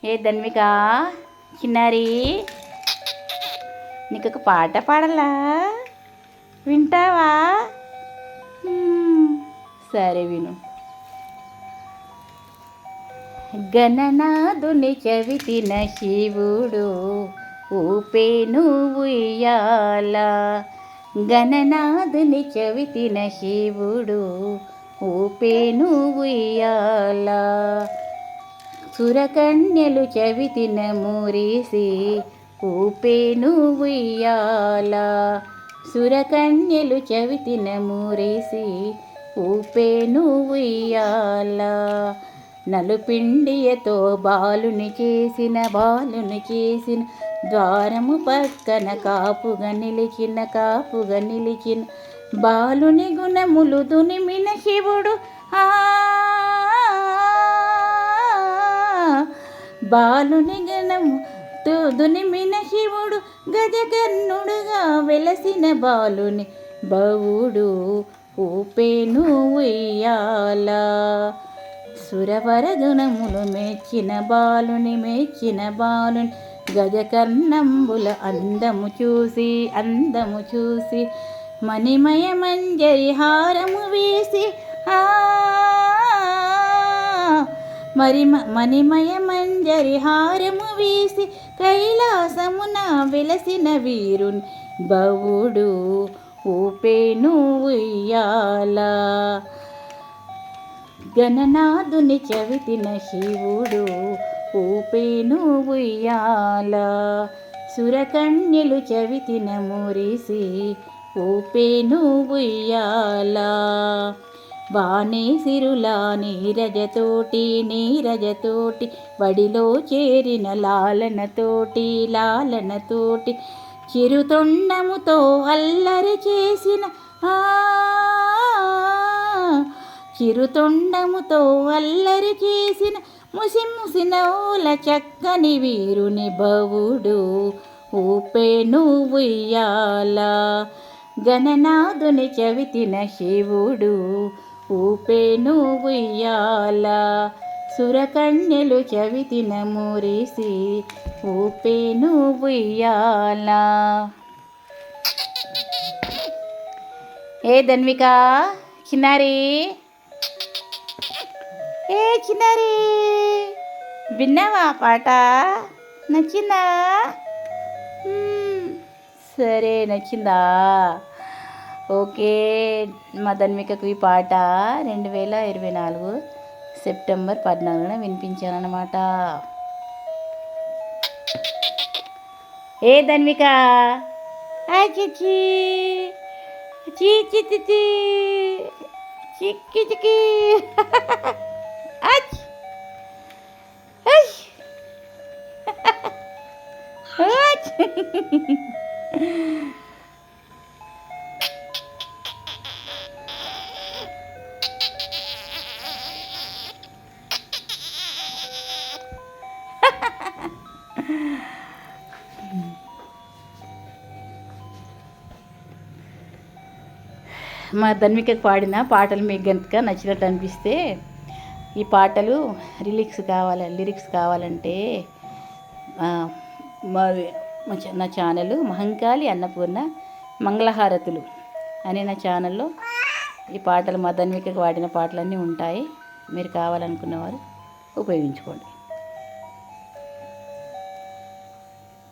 ఏ ధన్విక చిన్నారి, నీకు ఒక పాట పాడలా? వింటావా? సరే విను. గణనాథుని చవితిన శివుడు ఊపేను ఉయ్యాల. గణనాథుని చవితిన శివుడు ఊపేను ఉయ్యాల. సురకన్యలు చవితిన మురిసి ఊపేను ఉయ్యాల. సురకన్యలు చవితిన మురిసి ఊపేను ఉయ్యాల. నలుపిండియతో బాలుని చేసిన ద్వారము పక్కన కాపుగా నిలిచిన బాలుని గుణములు దునిమిన శివుడు బాలుని గణము దునిమిన శివుడు గజకర్ణుడుగా వెలసిన బాలుని బవుడు ఊపేను ఉయ్యాల. సురవర గుణములు మెచ్చిన బాలుని గజకర్ణంబుల అందము చూసి మణిమయ మంజరి హారము వేసి మణిమయ మంజరి హారము వేసి కైలాసమున వెలసిన వీరుని బవుడు ఊపేను ఉయ్యాల. గణనాథుని చవితిన శివుడు ఊపేను ఉయ్యాల. సురకన్యలు చవితిన మురిసి ఊపేను ఉయ్యాల. బాణేసిరులా నీరజతోటి వడిలో చేరిన లాలనతోటి చిరుతొండముతో అల్లరి చేసిన ముసినోల చక్కని వీరుని బవుడు ఊపేను ఉయ్యాల. గణనాథుని చవితిన శివుడు ఊపేను ఉయ్యాల. సురకన్యలు చవితిన మురిసి ఊపేను ఉయ్యాల. ఏ ధన్విక చిన్నారి, ఏ చిన్నారి, విన్నావా పాట? నచ్చిందా? సరే, నచ్చిందా? ఓకే. మా ధన్వికకు ఈ పాట 2024 సెప్టెంబర్ 14న వినిపించానన్నమాట. ఏ ధన్విక, చిక్కి మా ధన్వికకు పాడిన పాటలు మీకు కనుక నచ్చినట్టు అనిపిస్తే ఈ పాటలు లిరిక్స్ కావాలంటే నా ఛానల్ మహంకాళి అన్నపూర్ణ మంగళహారతులు అనే నా ఛానల్లో ఈ పాటలు మా ధన్వికకు పాడిన పాటలన్నీ ఉంటాయి. మీరు కావాలనుకున్నవారు ఉపయోగించుకోండి.